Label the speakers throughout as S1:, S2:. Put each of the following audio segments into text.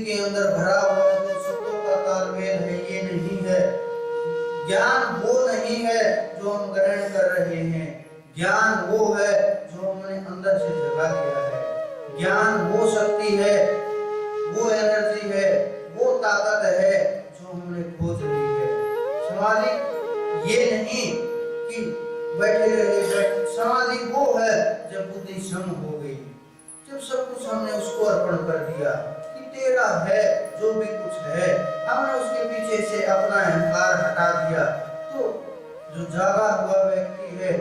S1: के अंदर भरा हुआ जो शब्दों का तालमेल है ये नहीं है। ज्ञान वो नहीं है जो हम ग्रहण कर रहे हैं, ज्ञान वो है जो हमने अंदर से जगा लिया है। ज्ञान वो शक्ति है, वो एनर्जी है, वो ताकत है जो हमने खोज ली है। समाधि ये नहीं कि बैठे रहे, समाधि वो है जब बुद्धि सम हो गई, जब सब कुछ हमने उसको अर्पण कर दिया कि तेरा है जो भी कुछ है, हमने उसके पीछे से अपना अहंकार हटा दिया। तो जो जागा हुआ व्यक्ति है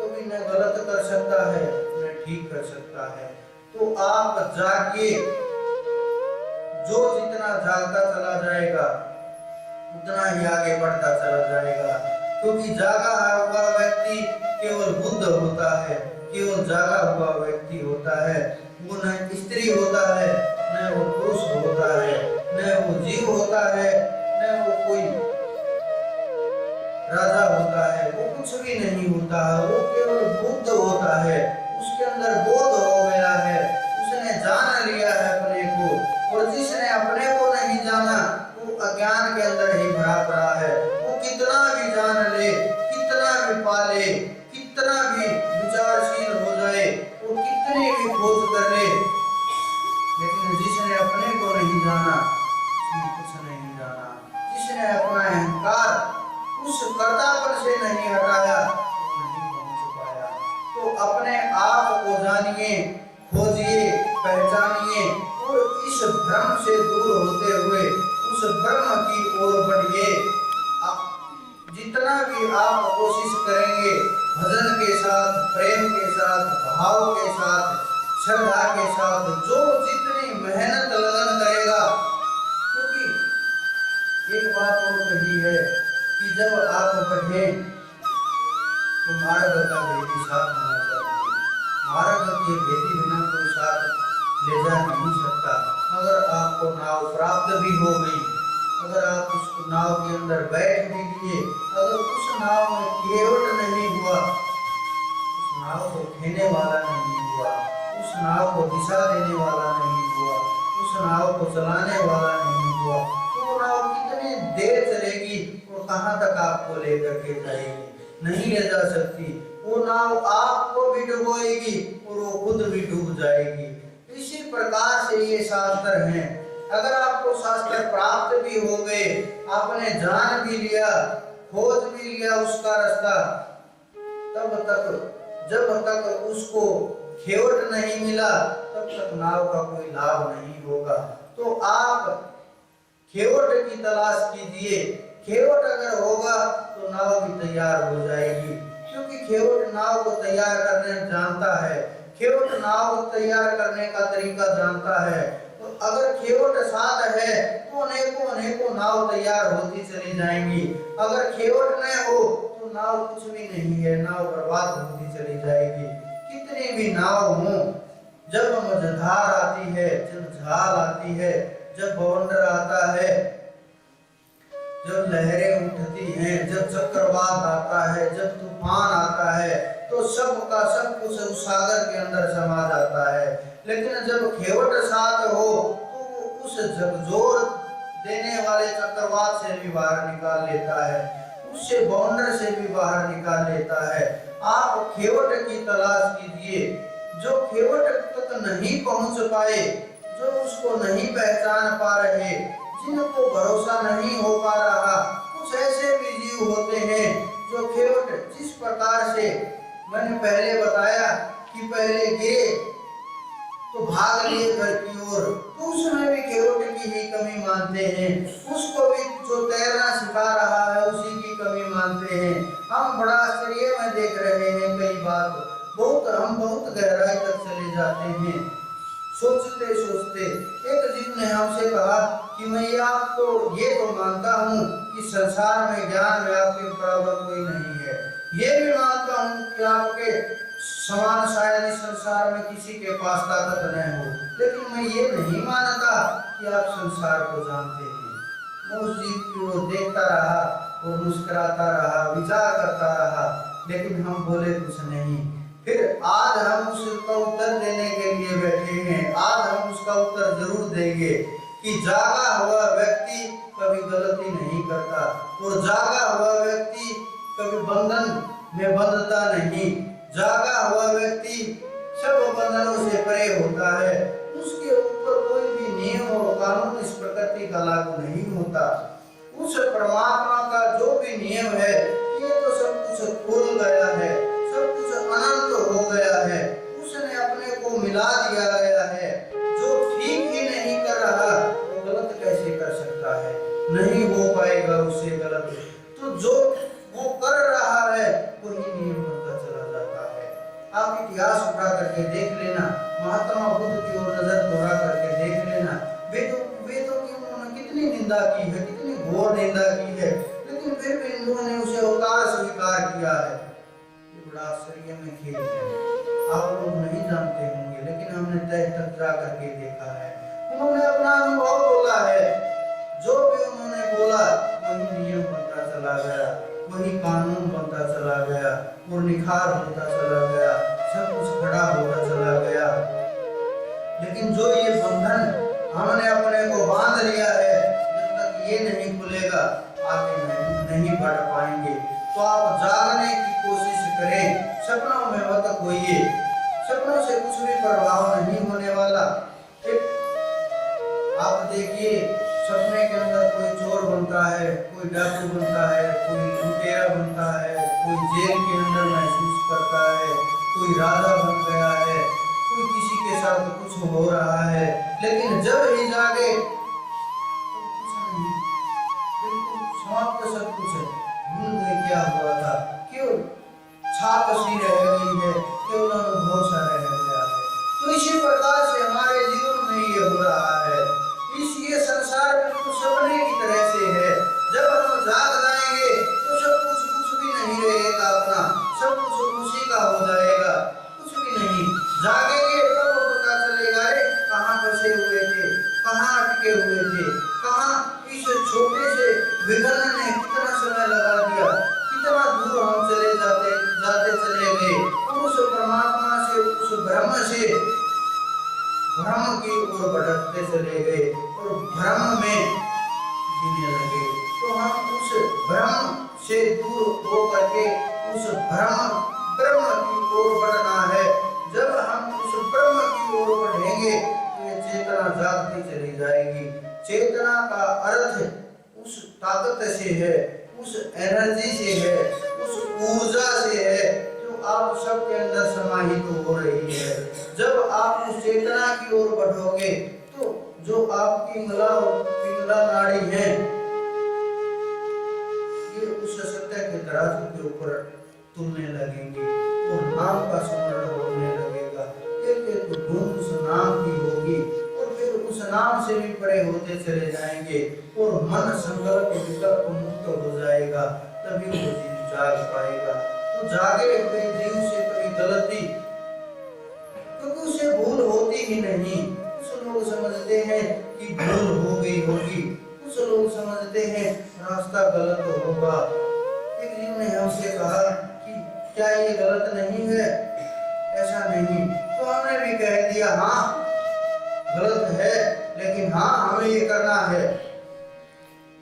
S1: कभी न गलत कर सकता है न ठीक कर सकता है। तो आप जागिए, जो जितना जागता चला जाएगा उतना ही आगे बढ़ता चला जाएगा, क्योंकि जागा हुआ व्यक्ति केवल बुद्ध होता है, केवल जागा हुआ व्यक्ति होता है। वो न स्त्री होता है, न वो पुरुष होता है, न वो जीव होता है, न वो कोई राजा होता है, वो कुछ भी नहीं होता है, वो केवल बुद्ध होता है। उसके अंदर बोध हो गया है, उसने जान लिया है अपने को, और जिसने अपने को नहीं जाना वो अज्ञान के अंदर ही भरा पड़ा है। वो कितना भी जान ले, कितना भी पाले, कितना भी विचारशील हो जाए, वो कितनी भी खोज कर ले, लेकिन जिसने अपने को नहीं जाना उसने कुछ नहीं जाना। जिसने अपना अहंकार उस कर्तापन से नहीं हटाया वो नहीं पहुंच पाया। तो अपने आप को जानिए, खोजिए, पहचानिए, और इस भ्रम से दूर होते हुए उस ब्रह्म की ओर बढ़िए। जितना भी आप कोशिश करेंगे भजन के साथ, प्रेम के साथ, भाव के साथ, श्रद्धा के साथ, जो जितनी मेहनत लगन करेगा, क्योंकि एक बात और कही है कि जब आप बढ़े तो मार्ग का भेदी साथ होना चाहिए। मार्ग के भेदी बिना कोई साथ ले जा नहीं सकता। अगर आपको नाव प्राप्त भी हो गई, अगर आप उस नाव के अंदर बैठ भी लिए, अगर उस नाव में केवट नहीं हुआ, उस नाव को खेने वाला नहीं हुआ, उस नाव को दिशा देने वाला नहीं हुआ, उस नाव को चलाने वाला नहीं हुआ, तो वो नाव कितनी देर चलेगी और कहां तक आपको लेकर के जाएगी? नहीं ले जा सकती। वो नाव आपको भी डुबोएगी और वो खुद भी डूब जाएगी। इसी प्रकार से ये शास्त्र हैं। अगर आपको शास्त्र प्राप्त भी हो गए, आपने जान भी लिया, खोज भी लिया उसका रास्ता, तब तक जब तक उसको खेवट नहीं मिला तब तक नाव का कोई लाभ नहीं होगा। तो आप खेवट की तलाश कीजिए। खेवट अगर होगा तो नाव भी तैयार हो जाएगी, क्योंकि खेवट नाव को तैयार करने जानता है, खेवट नाव को तैयार करने का तरीका जानता है। तो अगर खेवट साथ है तो अनेकों नाव तैयार होती चली जाएंगी। अगर खेवट न हो तो नाव कुछ भी नहीं है, नाव बर्बाद होती चली जाएगी। कितनी भी नाव हो, जब मझधार आती है, जब झाल आती है, जब बवंडर आता है, जब लहरें उठती हैं, जब चक्रवात आता है, जब तूफान आता है, तो सब का सब कुछ उस सागर के अंदर समा जाता है। लेकिन जब खेवट साथ हो तो उस झकझोर देने वाले चक्रवात से भी बाहर निकाल लेता है, उससे बवंडर से भी बाहर निकाल लेता है। आप खेवट की तलाश कीजिए। जो खेवट तक नहीं पहुंच पाए, जो उसको नहीं पहचान पा रहे, जिनको भरोसा नहीं हो पा रहा, कुछ ऐसे भी जीव होते हैं जो खेवट जिस प्रकार से मैंने पहले बताया कि पहले गिरे तो भाग लिए घर की ओर, तो उसमें भी खेवट की ही कमी मानते हैं। उसको भी जो तैरना सिखा रहा है उसी की कमी मानते हैं। हम बड़ा आश्चर्य में देख रहे हैं कई बात, हम बहुत गहराई तक चले जाते हैं। सोचते सोचते एक जीव ने हमसे कहा कि मैं आपको ये तो मानता हूँ कि संसार में ज्ञान में आपके बराबर कोई नहीं है, ये भी मानता हूँ कि आपके समान शायद इस संसार में किसी के पास ताकत न हो, लेकिन मैं ये नहीं मानता कि आप संसार को जानते हैं। मैं उस जीव की ओर देखता रहा और मुस्कुराता रहा, विचार करता रहा, लेकिन हम बोले कुछ नहीं। फिर आज हम उसका उत्तर देने के लिए बैठे हैं, आज हम उसका उत्तर जरूर देंगे। देखेंगे कि जागा हुआ व्यक्ति कभी गलती नहीं करता और जागा हुआ व्यक्ति कभी बंधन में बंधता नहीं। जागा हुआ व्यक्ति सब बंधनों से परे होता है। उसके ऊपर कोई भी नियम और कानून इस प्रकृति का लागू नहीं होता। उस परमात्मा का जो भी नियम है ये तो सब कुछ खुल गया है, सब कुछ अनंत हो गया है। उसने अपने को मिला दिया गया है। जो ठीक ही नहीं कर रहा वो गलत कैसे कर सकता है? नहीं हो पाएगा उससे गलत। तो जो वो कर रहा है वही नियम बनता चला जाता है। आप इतिहास उठा करके देख लेना, महात्मा बुद्ध की ओर नजर दौड़ा करके देख लेना। वेदों की उन्होंने कितनी निंदा की है, कितनी घोर निंदा की है, लेकिन फिर भी हिंदुओं ने उसे अवतार स्वीकार किया है। ये बड़ा आश्चर्य में खेल है। आप लोग नहीं जानते होंगे लेकिन हमने तय तक जा करके देखा है। उन्होंने अपना अनुभव बोला है। जो भी उन्होंने बोला वही नियम बनता चला गया, वही कानून बनता चला गया और निखार होता चला गया, सब कुछ खड़ा होता चला गया। लेकिन जो ये बंधन हमने अपने को बांध लिया है, जब तक ये नहीं खुलेगा आगे नहीं बढ़ पाएंगे। तो आप जागने की कोशिश करें, सपनों में मत खोइए। सपनों से कुछ भी प्रभाव नहीं होने वाला। आप देखिए सपने के अंदर कोई चोर बनता है, कोई डाकू बनता है, कोई लुटेरा बनता है, कोई जेल के अंदर महसूस करता है, कोई राजा बन गया है, कोई किसी के साथ कुछ हो रहा है। लेकिन जब ही जागे तो कुछ नहीं, बिल्कुल समाप्त सब कुछ है। भूल गए क्या हुआ था, क्यों छाप सी रह गई है, केवल अनुभव सा रह गया है। तो इसी प्रकार से हमारे जीवन में ये हो रहा है। ये संसार बिल्कुल सपने की तरह से है। जब हम जाग जाएंगे तो सब कुछ भी नहीं रहेगा अपना, सब कुछ उसी का हो जाएगा, कुछ भी नहीं। जागेंगे तब तो पता चलेगा कहाँ फंसे हुए थे, कहाँ अटके हुए थे, कहाँ इस छोटे से विघ्न ने कितना समय लगा दिया, कितना दूर हम चले जाते चले गए। उस परमात्मा से, उस ब्रह्म से भ्रम की ओर भटकते चले गए और भ्रम में जीने लगे। तो हम उस भ्रम से दूर हो करके उस ब्रह्म की ओर बढ़ना है। जब हम उस ब्रह्म की ओर बढ़ेंगे तो ये चेतना जागती चली जाएगी। चेतना का अर्थ उस ताकत से है, उस एनर्जी से है, उस ऊर्जा से है जो आप सबके अंदर समाहित हो रही है। जब आप उस चेतना की ओर बढ़ोगे तो जो आपकी पिंगला नाड़ी है ये उस सत्य के तराजू के ऊपर तुलने लगेंगी और नाम का स्मरण होने लगेगा। एक धुन उस नाम की होगी और फिर उस नाम से भी परे होते चले जाएंगे और मन संकल्प विकल्प मुक्त हो जाएगा। तभी वो जीव जाग पाएगा। तो जागे हुए जीव से कभी गलती, क्योंकि उसे भूल होती ही नहीं। कुछ लोग समझते हैं कि भूल हो गई होगी, कुछ लोग समझते हैं रास्ता गलत होगा। एक जीव ने हमसे कहा कि क्या ये गलत नहीं है? ऐसा नहीं। तो हमने भी कह दिया हाँ गलत है, लेकिन हाँ हमें ये करना है।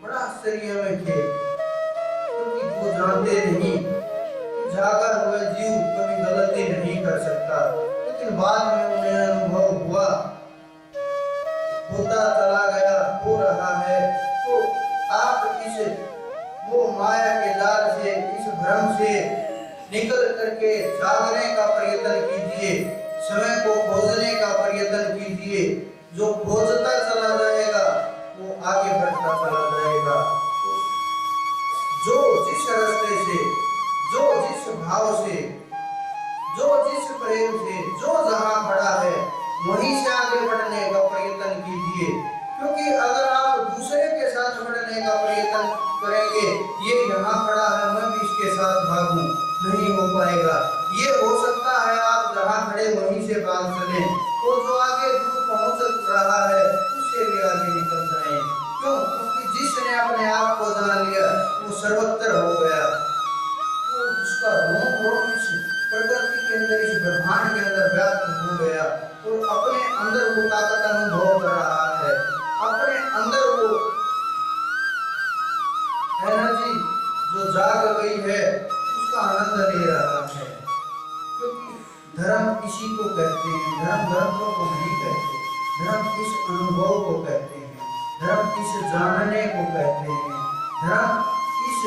S1: बड़ा आश्चर्य में थे, क्योंकि वो जानते नहीं जागा हुआ जीव कभी गलती नहीं कर सकता। लेकिन बाद में उन्हें अनुभव हुआ, होता चला गया, हो रहा है। तो आप इस वो माया के जाल से, इस भ्रम से निकल करके जागने का प्रयत्न कीजिए, समय को खोजने का प्रयत्न कीजिए। जो खोजता चला जाएगा वो आगे बढ़ता चला जाएगा। जो जिस रास्ते से, जो जिस भाव से, जो जिस प्रेम से, जो जहां खड़ा है वहीं से आगे बढ़ने का प्रयत्न कीजिए। क्योंकि अगर आप दूसरे के साथ बढ़ने का प्रयत्न करेंगे, ये यहाँ खड़ा है मैं भी इसके साथ भागूं, नहीं हो पाएगा। ये हो सकता है आप जहाँ खड़े वहीं से भाग चलें, तो जो आगे दूर पहुंच रहा है उससे भी आगे निकल जाएं। क्यों? क्योंकि जिसने अपने आप को जान लिया वो सर्वत्र हो गया। वो उसका रोम इस प्रकृति के अंदर, इस ब्रह्मांड के अंदर व्याप्त हो गया और अपने अंदर वो ताकत अनुभव कर रहा है। जाग गई है उसका आनंद ले रहा है। क्योंकि धर्म इसी को कहते हैं, धर्म ग्रंथों को नहीं कहते, धर्म इस अनुभव को कहते हैं, धर्म इस जानने को कहते हैं, धर्म इस